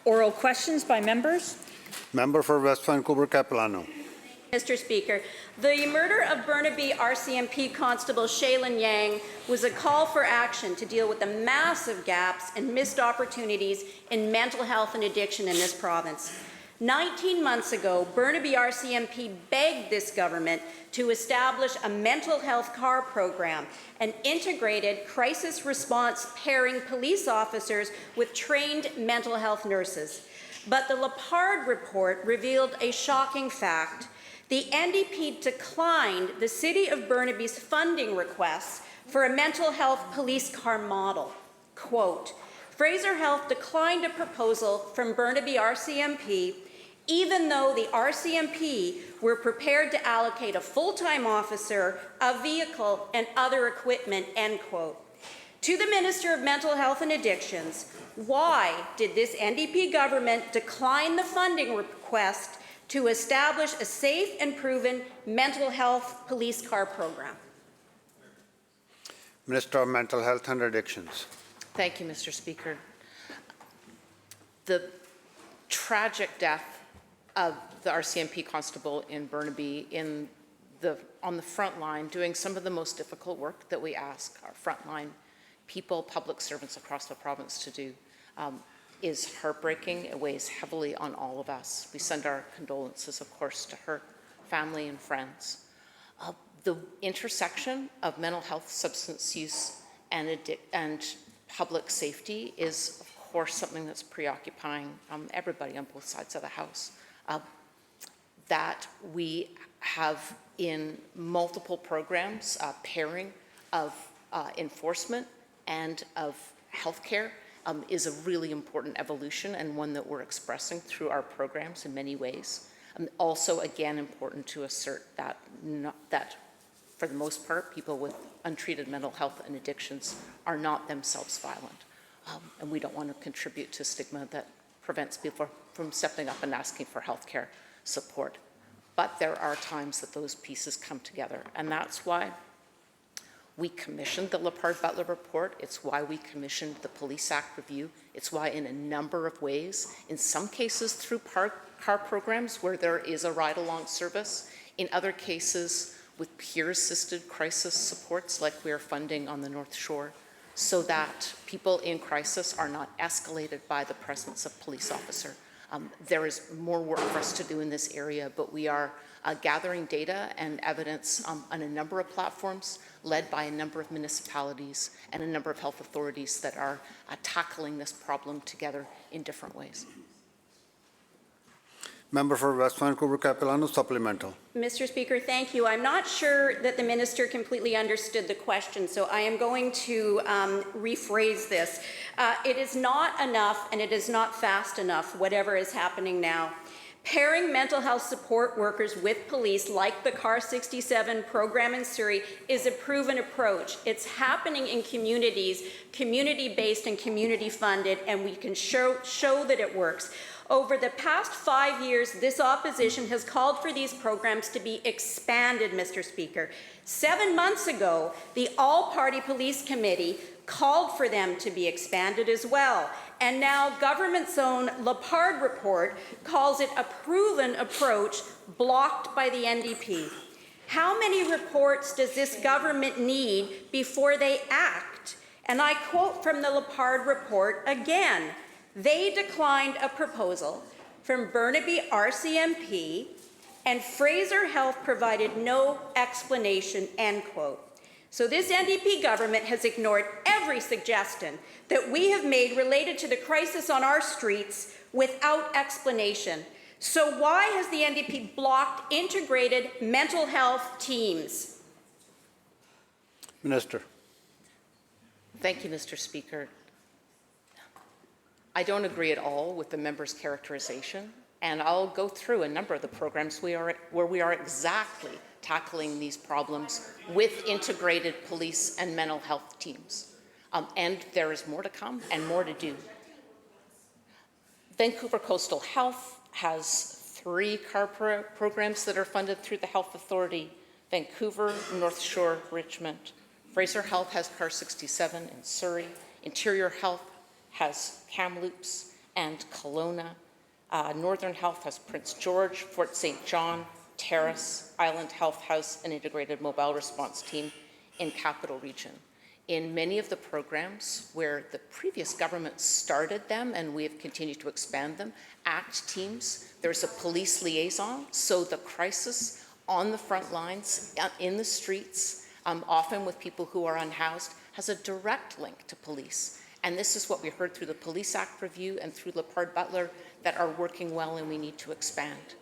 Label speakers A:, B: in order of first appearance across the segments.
A: Oral questions by members.
B: Member for West Vancouver Capilano.
C: Mr. Speaker, the murder of Burnaby RCMP Constable Shaylin Yang was a call for action to deal with the massive gaps and missed opportunities in mental health and addiction in this province. 19 months ago, Burnaby RCMP begged this government to establish a mental health CAR program, an integrated crisis response pairing police officers with trained mental health nurses. But the Lepard report revealed a shocking fact. The NDP declined the City of Burnaby's funding requests for a mental health police car model. Quote, Fraser Health declined a proposal from Burnaby RCMP even though the RCMP were prepared to allocate a full-time officer, a vehicle, and other equipment, end quote. To the Minister of Mental Health and Addictions, why did this NDP government decline the funding request to establish a safe and proven mental health police car program?
B: Minister of Mental Health and Addictions.
D: Thank you, Mr. Speaker. The tragic death of the RCMP constable in Burnaby on the front line doing some of the most difficult work that we ask our frontline people, public servants across the province to do is heartbreaking. It weighs heavily on all of us. We send our condolences, of course, to her family and friends. The intersection of mental health, substance use, and public safety is, of course, something that's preoccupying everybody on both sides of the House. That we have in multiple programs pairing of enforcement and of healthcare is a really important evolution and one that we're expressing through our programs in many ways. Also, again, important to assert that for the most part, people with untreated mental health and addictions are not themselves violent. And we don't want to contribute to stigma that prevents people from stepping up and asking for healthcare support. But there are times that those pieces come together, and that's why we commissioned the Lepard-Butler report. It's why we commissioned the Police Act review. It's why in a number of ways, in some cases through car programs where there is a ride-along service, in other cases with peer-assisted crisis supports like we are funding on the North Shore, so that people in crisis are not escalated by the presence of police officer. There is more work for us to do in this area, but we are gathering data and evidence on a number of platforms led by a number of municipalities and a number of health authorities that are tackling this problem together in different ways.
B: Member for West Vancouver Capilano, supplemental.
C: Mr. Speaker, thank you. I'm not sure that the minister completely understood the question, so I am going to rephrase this. It is not enough and it is not fast enough, whatever is happening now. Pairing mental health support workers with police, like the CAR 67 program in Surrey, is a proven approach. It's happening in communities, community-based and community-funded, and we can show that it works. Over the past 5 years, this opposition has called for these programs to be expanded, Mr. Speaker. 7 months ago, the All-Party Police Committee called for them to be expanded as well. And now government's own Lepard report calls it a proven approach blocked by the NDP. How many reports does this government need before they act? And I quote from the Lepard report again. They declined a proposal from Burnaby RCMP, and Fraser Health provided no explanation, end quote. So this NDP government has ignored every suggestion that we have made related to the crisis on our streets without explanation. So why has the NDP blocked integrated mental health teams?
B: Minister.
D: Thank you, Mr. Speaker. I don't agree at all with the member's characterization, and I'll go through a number of the programs where we are exactly tackling these problems with integrated police and mental health teams. And there is more to come and more to do. Vancouver Coastal Health has 3 CAR programs that are funded through the Health Authority: Vancouver, North Shore, Richmond. Fraser Health has CAR 67 in Surrey. Interior Health has Kamloops, and Kelowna. Northern Health has Prince George, Fort St. John, Terrace, Island Health House, an integrated mobile response team in Capital Region. In many of the programs where the previous government started them and we have continued to expand them, ACT teams, there's a police liaison, so the crisis on the front lines, in the streets, often with people who are unhoused, has a direct link to police. And this is what we heard through the Police Act review and through Lepard Butler that are working well and we need to expand.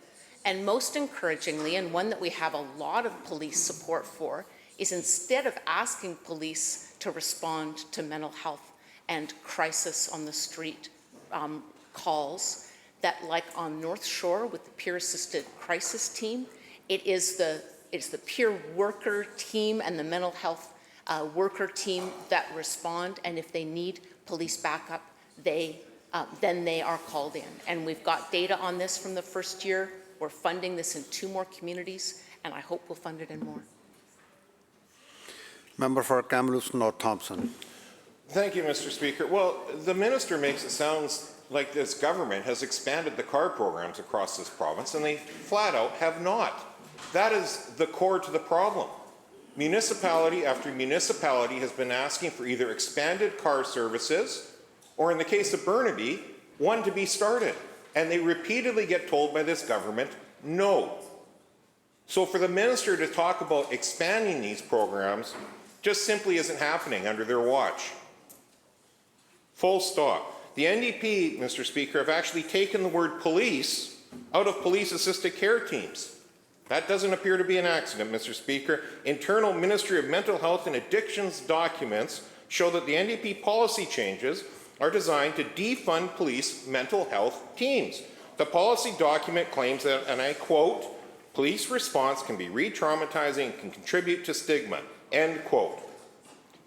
D: And most encouragingly, and one that we have a lot of police support for, is instead of asking police to respond to mental health and crisis on the street calls, that like on North Shore with the peer-assisted crisis team, it's the peer worker team and the mental health worker team that respond, and if they need police backup, then they are called in. And we've got data on this from the first year. We're funding this in 2 more communities, and I hope we'll fund it in more.
B: Member for Kamloops North Thompson.
E: Thank you, Mr. Speaker. Well, the minister makes it sound like this government has expanded the car programs across this province, and they flat out have not. That is the core to the problem. Municipality after municipality has been asking for either expanded car services, or in the case of Burnaby, one to be started. And they repeatedly get told by this government, no. So for the minister to talk about expanding these programs just simply isn't happening under their watch. Full stop. The NDP, Mr. Speaker, have actually taken the word police out of police-assisted care teams. That doesn't appear to be an accident, Mr. Speaker. Internal Ministry of Mental Health and Addictions documents show that the NDP policy changes are designed to defund police mental health teams. The policy document claims that, and I quote, police response can be re-traumatizing and can contribute to stigma, end quote.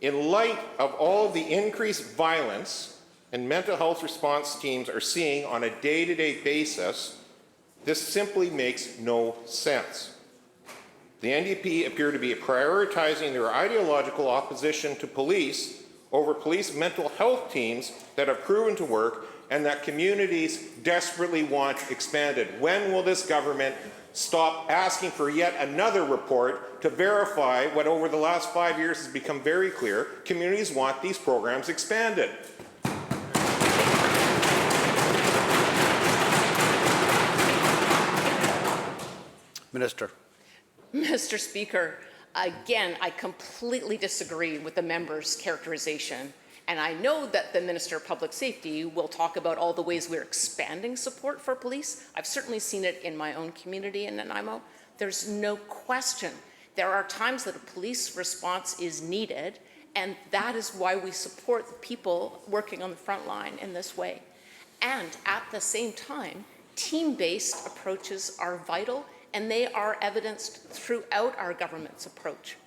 E: In light of all of the increased violence and mental health response teams are seeing on a day-to-day basis, this simply makes no sense. The NDP appear to be prioritizing their ideological opposition to police over police mental health teams that have proven to work and that communities desperately want expanded. When will this government stop asking for yet another report to verify what over the last 5 years has become very clear? Communities want these programs expanded.
B: Minister.
D: Mr. Speaker, again, I completely disagree with the member's characterization. And I know that the Minister of Public Safety will talk about all the ways we're expanding support for police. I've certainly seen it in my own community in Nanaimo. There's no question. There are times that a police response is needed, and that is why we support the people working on the front line in this way. And at the same time, team-based approaches are vital, and they are evidenced throughout our government's approach,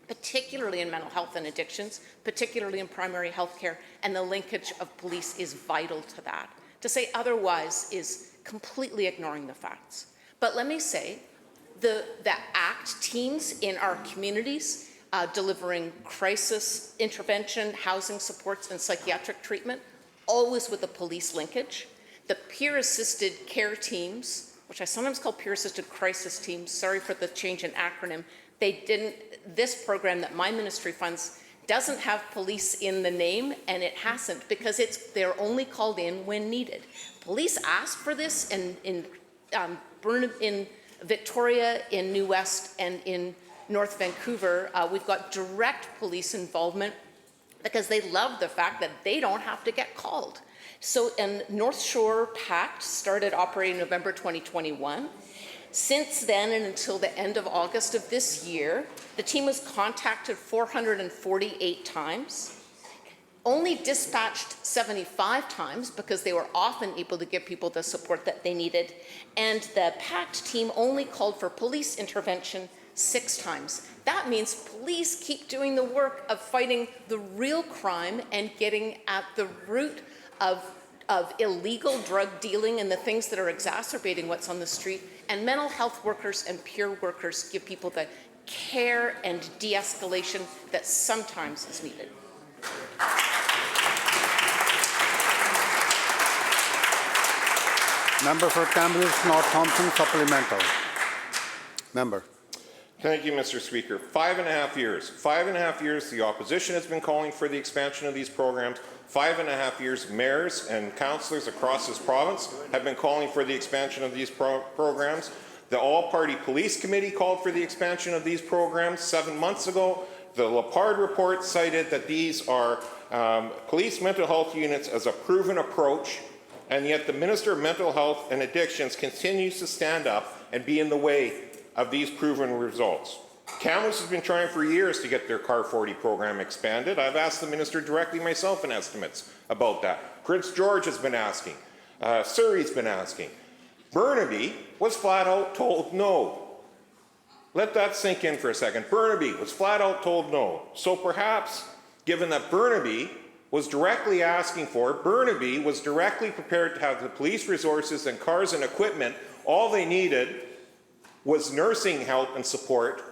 D: particularly in mental health and addictions, particularly in primary health care, and the linkage of police is vital to that. To say otherwise is completely ignoring the facts. But let me say, the ACT teams in our communities delivering crisis intervention, housing supports, and psychiatric treatment, always with a police linkage. The peer-assisted care teams, which I sometimes call peer-assisted crisis teams, sorry for the change in acronym, this program that my ministry funds doesn't have police in the name, and it hasn't, because they're only called in when needed. Police asked for this in Victoria, in New West, and in North Vancouver. We've got direct police involvement because they love the fact that they don't have to get called. So, and North Shore PACT started operating in November 2021. Since then and until the end of August of this year, the team was contacted 448 times, only dispatched 75 times because they were often able to give people the support that they needed, and the PACT team only called for police intervention 6 times. That means police keep doing the work of fighting the real crime and getting at the root of illegal drug dealing and the things that are exacerbating what's on the street. And mental health workers and peer workers give people the care and de-escalation that sometimes is needed.
B: Member for Kamloops North Thompson, supplemental. Member.
E: Thank you, Mr. Speaker. 5.5 years. 5.5 years the opposition has been calling for the expansion of these programs. 5.5 years mayors and councillors across this province have been calling for the expansion of these programs. The All-Party Police Committee called for the expansion of these programs 7 months ago. The Lepard report cited that these are police mental health units as a proven approach, and yet the Minister of Mental Health and Addictions continues to stand up and be in the way of these proven results. Kamloops has been trying for years to get their Car 40 program expanded. I've asked the minister directly myself in estimates about that. Prince George has been asking. Surrey's been asking. Burnaby was flat out told no. Let that sink in for a second. Burnaby was flat out told no. So perhaps, given that Burnaby was directly asking for, Burnaby was directly prepared to have the police resources and cars and equipment, all they needed was nursing help and support.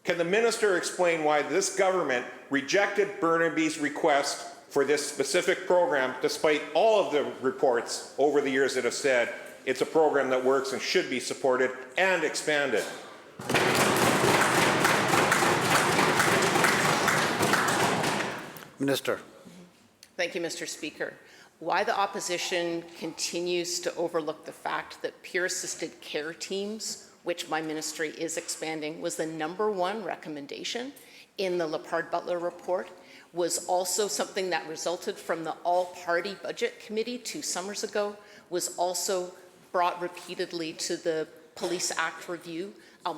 E: Can the minister explain why this government rejected Burnaby's request for this specific program, despite all of the reports over the years that have said it's a program that works and should be supported and expanded?
B: Minister.
D: Thank you, Mr. Speaker. Why the opposition continues to overlook the fact that peer-assisted care teams, which my ministry is expanding, was the #1 recommendation in the Lepard-Butler report, was also something that resulted from the All-Party Budget Committee 2 summers ago, was also brought repeatedly to the Police Act review,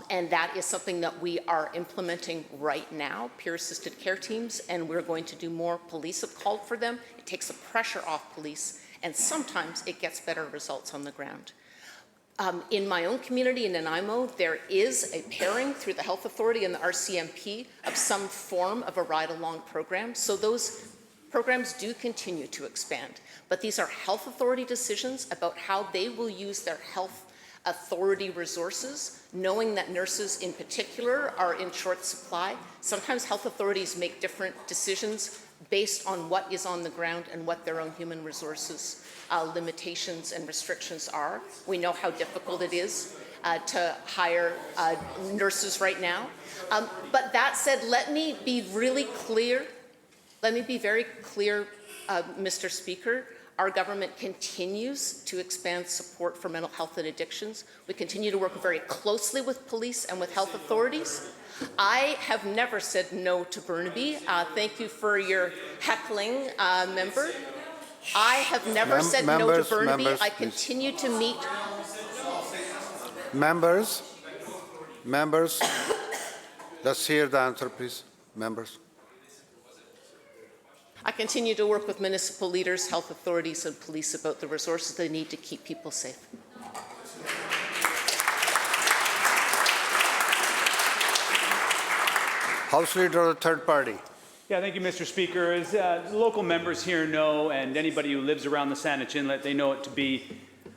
D: and that is something that we are implementing right now, peer-assisted care teams, and we're going to do more. Police have called for them. It takes the pressure off police, and sometimes it gets better results on the ground. In my own community in Nanaimo, there is a pairing through the Health Authority and the RCMP of some form of a ride-along program. So those programs do continue to expand. But these are health authority decisions about how they will use their health authority resources, knowing that nurses in particular are in short supply. Sometimes health authorities make different decisions based on what is on the ground and what their own human resources limitations and restrictions are. We know how difficult it is to hire nurses right now. But that said, let me be really clear. Let me be very clear, Mr. Speaker. Our government continues to expand support for mental health and addictions. We continue to work very closely with police and with health authorities. I have never said no to Burnaby. Thank you for your heckling, member. I have never said no to Burnaby. I continue to meet.
B: Members, let's hear the answer, please. Members.
D: I continue to work with municipal leaders, health authorities, and police about the resources they need to keep people safe.
B: House Leader of the Third Party.
A: Yeah, thank you, Mr. Speaker. As local members here know, and anybody who lives around the Saanich Inlet, they know it to be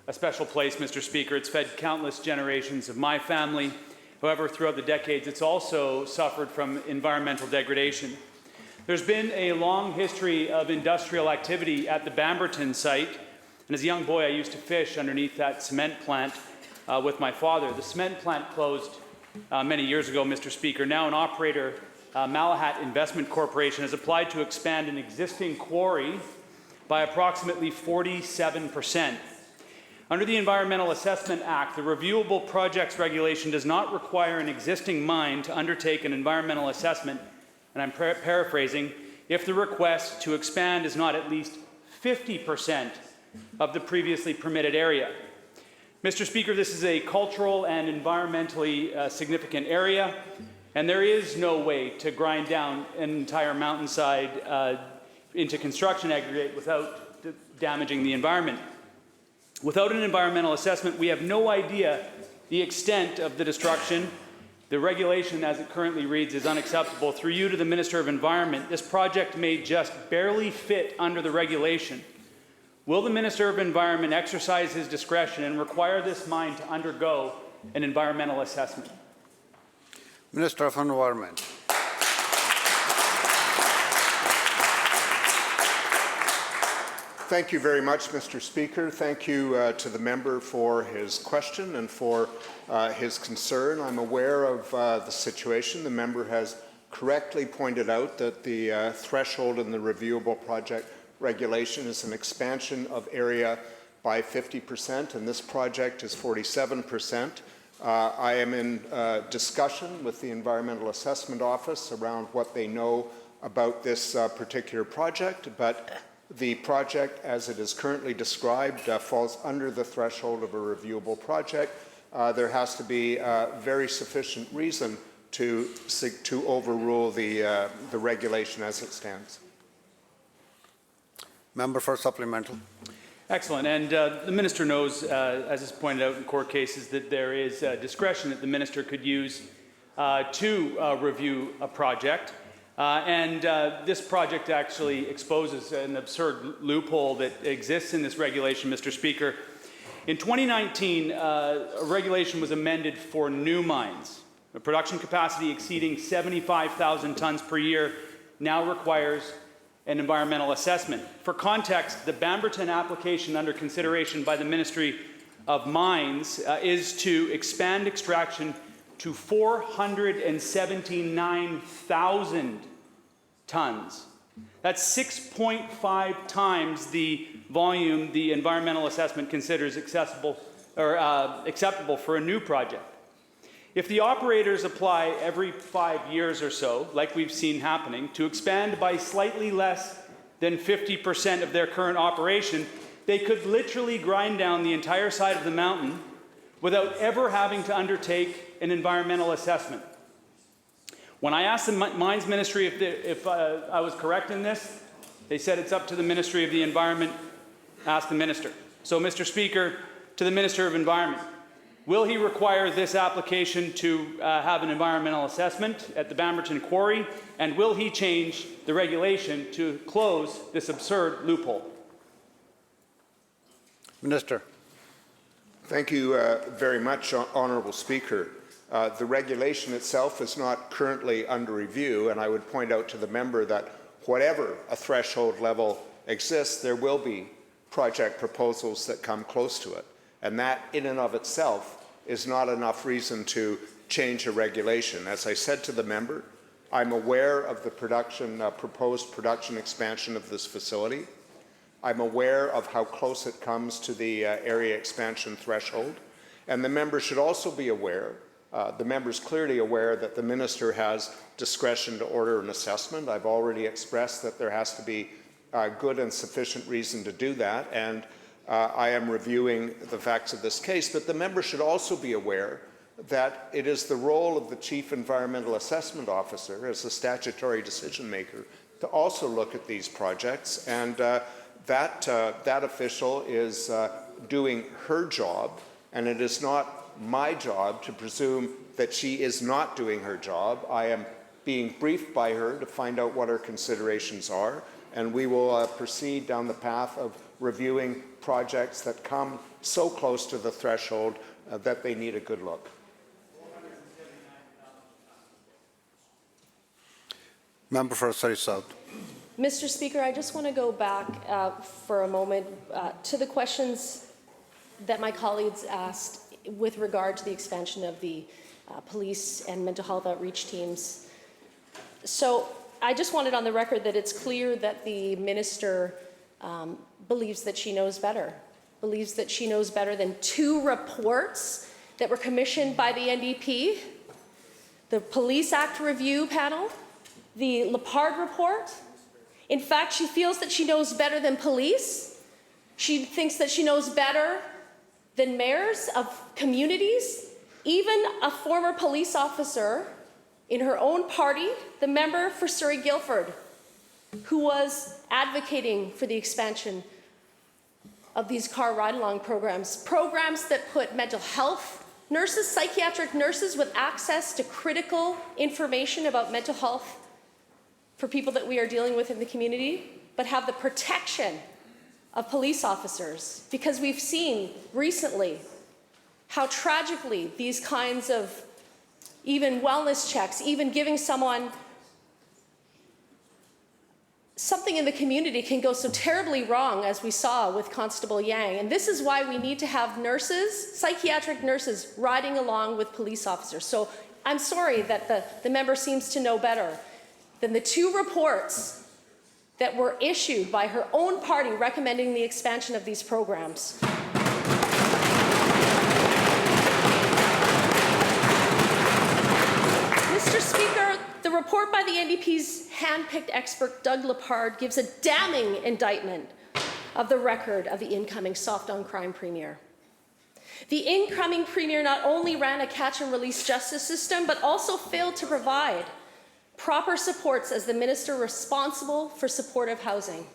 A: a special place, Mr. Speaker. It's fed countless generations of my family. However, throughout the decades, it's also suffered from environmental degradation. There's been a long history of industrial activity at the Bamberton site, and as a young boy, I used to fish underneath that cement plant with my father. The cement plant closed many years ago, Mr. Speaker. Now an operator, Malahat Investment Corporation, has applied to expand an existing quarry by approximately 47%. Under the Environmental Assessment Act, the Reviewable Projects Regulation does not require an existing mine to undertake an environmental assessment, and I'm paraphrasing, if the request to expand is not at least 50% of the previously permitted area. Mr. Speaker, this is a cultural and environmentally significant area, and there is no way to grind down an entire mountainside into construction aggregate without damaging the environment. Without an environmental assessment, we have no idea the extent of the destruction. The regulation as it currently reads is unacceptable. Through you to the Minister of Environment, this project may just barely fit under the regulation. Will the Minister of Environment exercise his discretion and require this mine to undergo an environmental assessment?
B: Minister of Environment. Thank you very much, Mr. Speaker. Thank you to the member for his question and for his concern. I'm aware of the situation. The member has correctly pointed out that the threshold in the reviewable project regulation is an expansion of area by 50%, and this project is 47%. I am in discussion with the Environmental Assessment Office around what they know about this particular project, but the project, as it is currently described, falls under the threshold of a reviewable project. There has to be very sufficient reason to overrule the regulation as it stands. Member for supplemental.
A: Excellent. And the minister knows, as is pointed out in court cases, that there is discretion that the minister could use to review a project. This project actually exposes an absurd loophole that exists in this regulation, Mr. Speaker. In 2019, a regulation was amended for new mines. A production capacity exceeding 75,000 tons per year now requires an environmental assessment. For context, the Bamberton application under consideration by the Ministry of Mines is to expand extraction to 479,000 tons. That's 6.5 times the volume the environmental assessment considers acceptable for a new project. If the operators apply every 5 years or so, like we've seen happening, to expand by slightly less than 50% of their current operation, they could literally grind down the entire side of the mountain without ever having to undertake an environmental assessment. When I asked the Mines Ministry if I was correct in this, they said it's up to the Ministry of the Environment. Ask the Minister. So, Mr. Speaker, to the Minister of Environment, will he require this application to have an environmental assessment at the Bamberton Quarry, and will he change the regulation to close this absurd loophole?
B: Minister.
E: Thank you very much, Honourable Speaker. The regulation itself is not currently under review, and I would point out to the member that whatever a threshold level exists, there will be project proposals that come close to it. And that, in and of itself, is not enough reason to change a regulation. As I said to the member, I'm aware of the proposed production expansion of this facility. I'm aware of how close it comes to the area expansion threshold. And the member should also be aware, the member is clearly aware that the minister has discretion to order an assessment. I've already expressed that there has to be good and sufficient reason to do that. And I am reviewing the facts of this case, but the member should also be aware that it is the role of the Chief Environmental Assessment Officer as the statutory decision maker to also look at these projects, and that official is doing her job, and it is not my job to presume that she is not doing her job. I am being briefed by her to find out what her considerations are, and we will proceed down the path of reviewing projects that come so close to the threshold that they need a good look.
B: Member for Surrey South.
F: Mr. Speaker, I just want to go back for a moment to the questions that my colleagues asked with regard to the expansion of the police and mental health outreach teams. So I just wanted on the record that it's clear that the minister believes that she knows better, than 2 reports that were commissioned by the NDP, the Police Act Review Panel, the Lepard report. In fact, she feels that she knows better than police. She thinks that she knows better than mayors of communities, even a former police officer in her own party, the member for Surrey Guildford, who was advocating for the expansion of these car ride-along programs that put mental health nurses, psychiatric nurses with access to critical information about mental health for people that we are dealing with in the community, but have the protection of police officers, because we've seen recently how tragically these kinds of even wellness checks, even giving someone something in the community can go so terribly wrong as we saw with Constable Yang. And this is why we need to have nurses, psychiatric nurses, riding along with police officers. So I'm sorry that the member seems to know better than the 2 reports that were issued by her own party recommending the expansion of these programs. Mr. Speaker, the report by the NDP's hand-picked expert Doug Lepard gives a damning indictment of the record of the incoming soft-on-crime premier. The incoming premier not only ran a catch-and-release justice system, but also failed to provide proper supports as the minister responsible for supportive housing.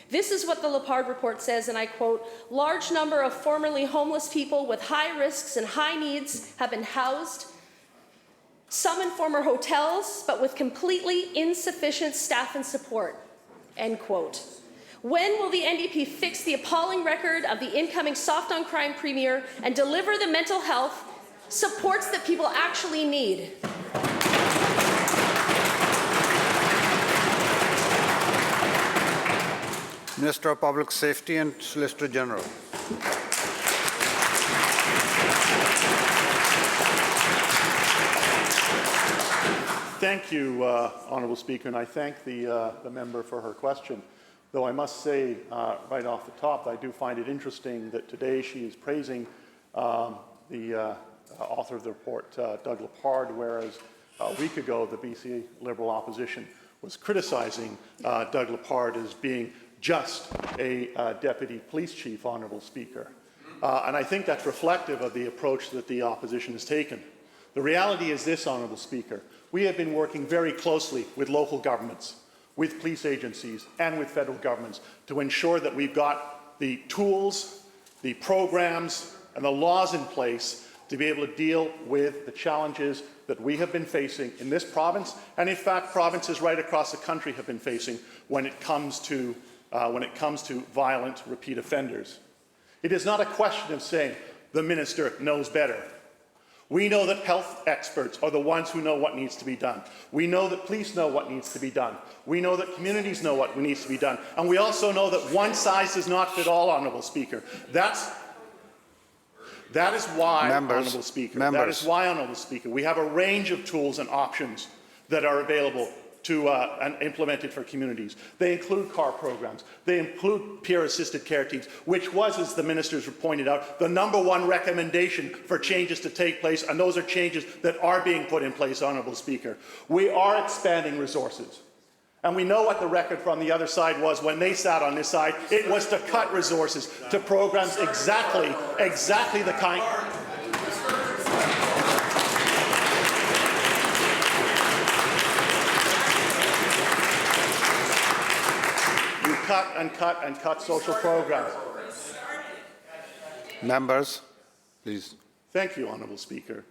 F: This is what the Lepard report says, and I quote, "Large number of formerly homeless people with high risks and high needs have been housed, some in former hotels, but with completely insufficient staff and support," end quote. When will the NDP fix the appalling record of the incoming soft-on-crime premier and deliver the mental health supports that people actually need?
G: Minister of Public Safety and Solicitor General.
H: Thank you, Honourable Speaker, and I thank the member for her question. Though I must say right off the top, I do find it interesting that today she is praising the author of the report, Doug Lepard, whereas a week ago the BC Liberal opposition was criticising Doug Lepard as being just a deputy police chief, Honourable Speaker. And I think that's reflective of the approach that the opposition has taken. The reality is this, Honourable Speaker. We have been working very closely with local governments, with police agencies and with federal governments to ensure that we've got the tools, the programs and the laws in place to be able to deal with the challenges that we have been facing in this province, and in fact provinces right across the country have been facing when it comes to violent repeat offenders. It is not a question of saying the minister knows better. We know that health experts are the ones who know what needs to be done. We know that police know what needs to be done. We know that communities know what needs to be done. And we also know that one size does not fit all, Honourable Speaker. That is why, Honourable Speaker, we have a range of tools and options that are available to and implemented for communities. They include car programs. They include peer-assisted care teams, which was, as the ministers pointed out, the #1 recommendation for changes to take place, and those are changes that are being put in place, Honourable Speaker. We are expanding resources. And we know what the record from the other side was when they sat on this side. It was to cut resources to programs exactly the kind... cut and cut and cut social programs.
G: Members, please.
H: Thank you, Honourable Speaker.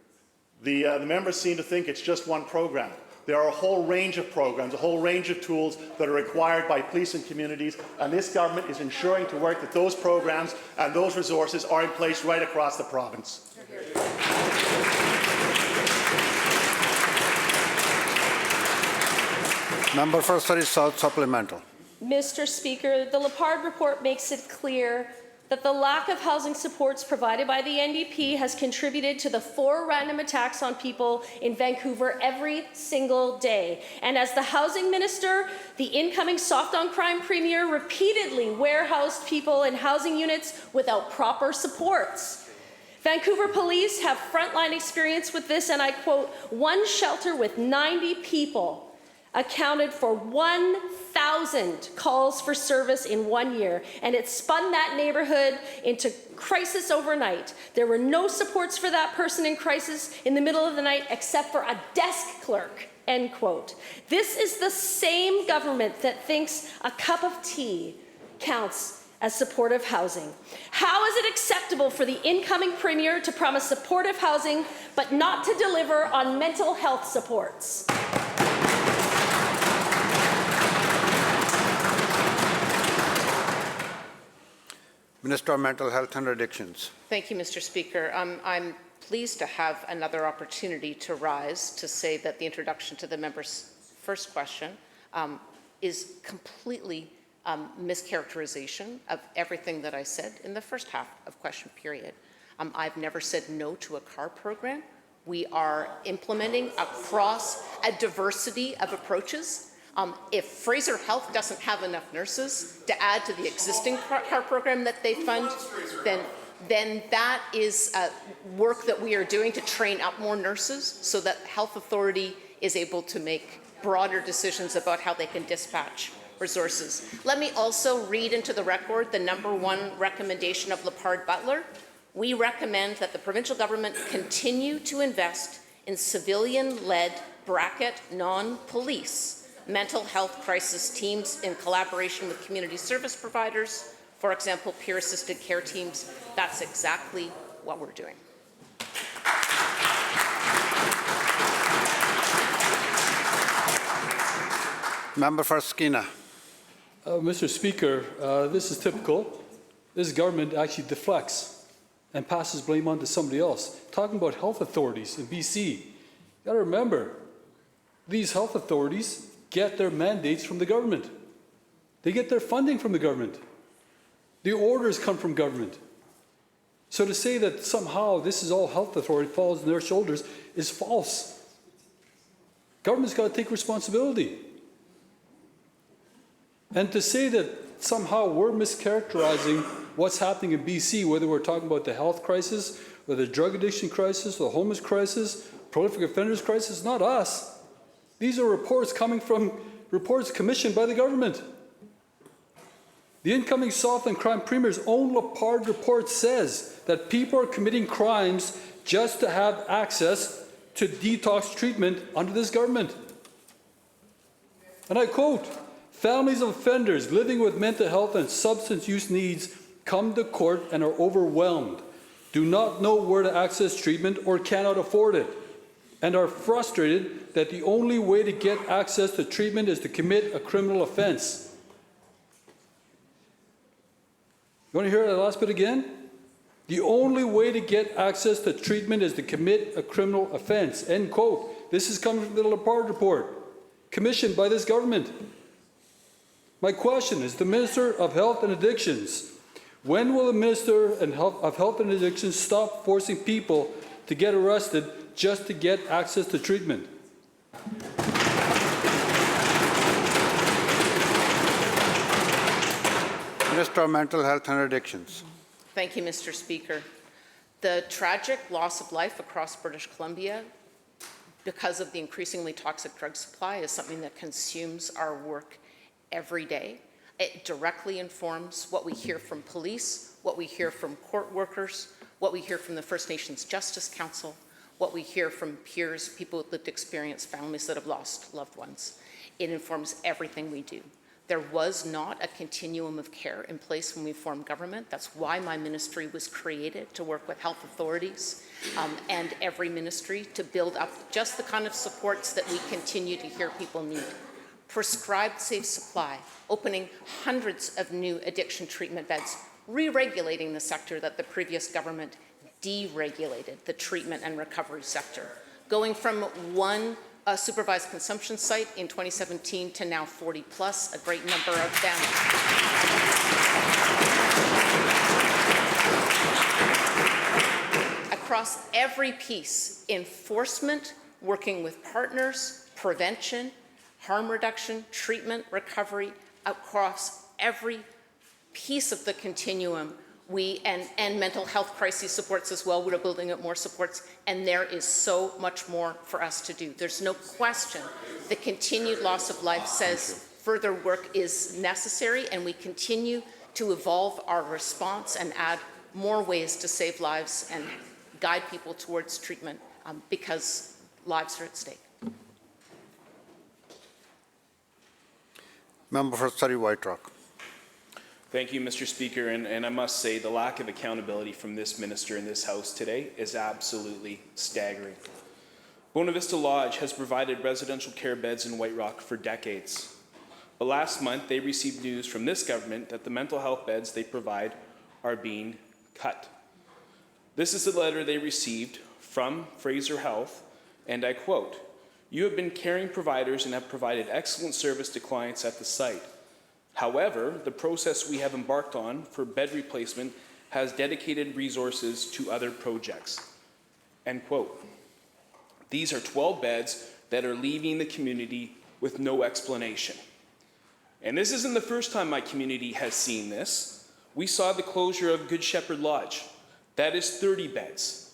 H: The members seem to think it's just one program. There are a whole range of programs, a whole range of tools that are required by police and communities, and this government is ensuring to work that those programs and those resources are in place right across the province.
G: Member for Surrey South supplemental.
F: Mr. Speaker, the Lepard report makes it clear that the lack of housing supports provided by the NDP has contributed to the 4 random attacks on people in Vancouver every single day. And as the housing minister, the incoming soft-on-crime premier repeatedly warehoused people in housing units without proper supports. Vancouver police have frontline experience with this, and I quote, "One shelter with 90 people accounted for 1,000 calls for service in 1 year, and it spun that neighborhood into crisis overnight. There were no supports for that person in crisis in the middle of the night except for a desk clerk," end quote. This is the same government that thinks a cup of tea counts as supportive housing. How is it acceptable for the incoming premier to promise supportive housing but not to deliver on mental health supports?
G: Minister of Mental Health and Addictions.
D: Thank you, Mr. Speaker. I'm pleased to have another opportunity to rise to say that the introduction to the member's first question is completely mischaracterization of everything that I said in the first half of question period. I've never said no to a CAR program. We are implementing across a diversity of approaches. If Fraser Health doesn't have enough nurses to add to the existing CAR program that they fund, then that is work that we are doing to train up more nurses so that health authority is able to make broader decisions about how they can dispatch resources. Let me also read into the record the #1 recommendation of Lepard Butler. We recommend that the provincial government continue to invest in civilian-led non-police mental health crisis teams in collaboration with community service providers, for example, peer-assisted care teams. That's exactly what we're doing.
G: Member for Skeena.
I: Mr. Speaker, this is typical. This government actually deflects and passes blame on to somebody else. Talking about health authorities in BC, you got to remember, these health authorities get their mandates from the government. They get their funding from the government. The orders come from government. So to say that somehow this is all health authority falls on their shoulders is false. Government's got to take responsibility. And to say that somehow we're mischaracterizing what's happening in BC, whether we're talking about the health crisis, or the drug addiction crisis, the homeless crisis, prolific offenders crisis, not us. These are reports coming from reports commissioned by the government. The incoming Soft and Crime Premier's own Lepard report says that people are committing crimes just to have access to detox treatment under this government. And I quote, "Families of offenders living with mental health and substance use needs come to court and are overwhelmed, do not know where to access treatment or cannot afford it, and are frustrated that the only way to get access to treatment is to commit a criminal offense." You want to hear that last bit again? The only way to get access to treatment is to commit a criminal offense. End quote. This is coming from the Lepard report, commissioned by this government. My question is, the Minister of Health and Addictions, when will the Minister of Health and Addictions stop forcing people to get arrested just to get access to treatment?
G: Minister of Mental Health and Addictions.
D: Thank you, Mr. Speaker. The tragic loss of life across British Columbia because of the increasingly toxic drug supply is something that consumes our work every day. It directly informs what we hear from police, what we hear from court workers, what we hear from the First Nations Justice Council, what we hear from peers, people with lived experience, families that have lost loved ones. It informs everything we do. There was not a continuum of care in place when we formed government. That's why my ministry was created, to work with health authorities and every ministry to build up just the kind of supports that we continue to hear people need. Prescribed safe supply, opening hundreds of new addiction treatment beds, re-regulating the sector that the previous government deregulated, the treatment and recovery sector, going from one supervised consumption site in 2017 to now 40 plus, a great number of them. Across every piece, enforcement, working with partners, prevention, harm reduction, treatment, recovery, across every piece of the continuum, and mental health crisis supports as well. We're building up more supports, and there is so much more for us to do. There's no question the continued loss of life says further work is necessary, and we continue to evolve our response and add more ways to save lives and guide people towards treatment because lives are at stake.
G: Member for Surrey White Rock.
J: Thank you, Mr. Speaker, and I must say the lack of accountability from this minister in this House today is absolutely staggering. Buena Vista Lodge has provided residential care beds in White Rock for decades. But last month, they received news from this government that the mental health beds they provide are being cut. This is the letter they received from Fraser Health, and I quote, You have been caring providers and have provided excellent service to clients at the site. However, the process we have embarked on for bed replacement has dedicated resources to other projects. End quote. These are 12 beds that are leaving the community with no explanation. And this isn't the first time my community has seen this. We saw the closure of Good Shepherd Lodge. That is 30 beds.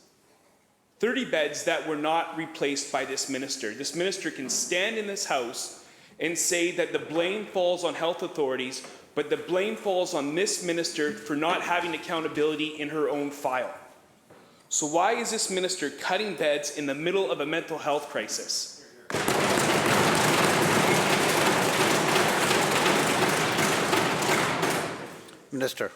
J: 30 beds that were not replaced by this minister. This minister can stand in this house and say that the blame falls on health authorities, but the blame falls on this minister for not having accountability in her own file. So why is this minister cutting beds in the middle of a mental health crisis?
G: Minister.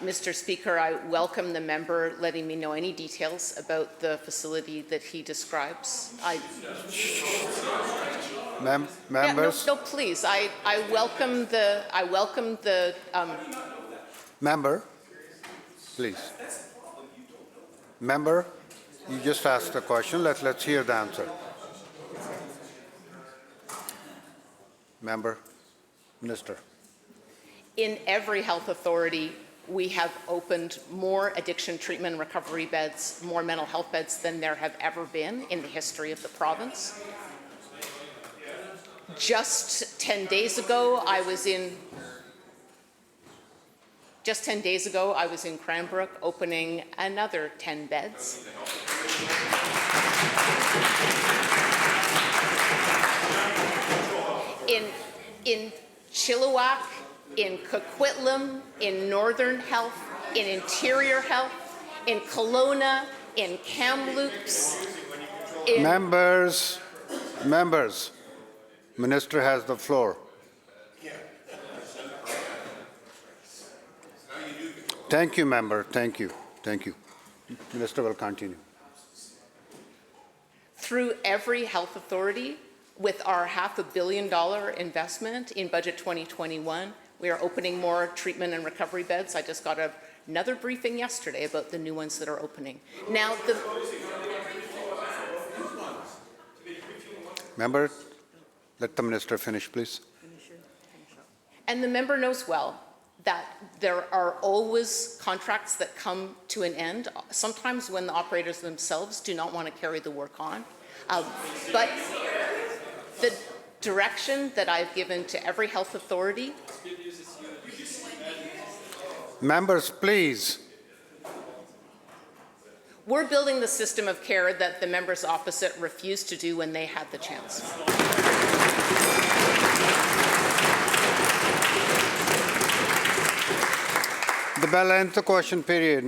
D: Mr. Speaker, I welcome the member letting me know any details about the facility that he describes.
G: Members.
D: No, please. I welcome the.
G: Member, please. Member, you just asked the question. Let's hear the answer. Member, Minister.
D: In every health authority, we have opened more addiction treatment and recovery beds, more mental health beds than there have ever been in the history of the province. Just 10 days ago, I was in Cranbrook opening another 10 beds. In Chilliwack, in Coquitlam, in Northern Health, in Interior Health, in Kelowna, in Kamloops.
G: Members, Minister has the floor. Thank you, member. Thank you. Minister will continue.
D: Through every health authority, with our $500 million investment in Budget 2021, we are opening more treatment and recovery beds. I just got another briefing yesterday about the new ones that are opening. Now,
G: Member, let the minister finish, please.
D: and the member knows well that there are always contracts that come to an end, sometimes when the operators themselves do not want to carry the work on. But the direction that I've given to every health authority.
G: Members, please.
D: We're building the system of care that the members opposite refused to do when they had the chance.
G: The bell ends the question period.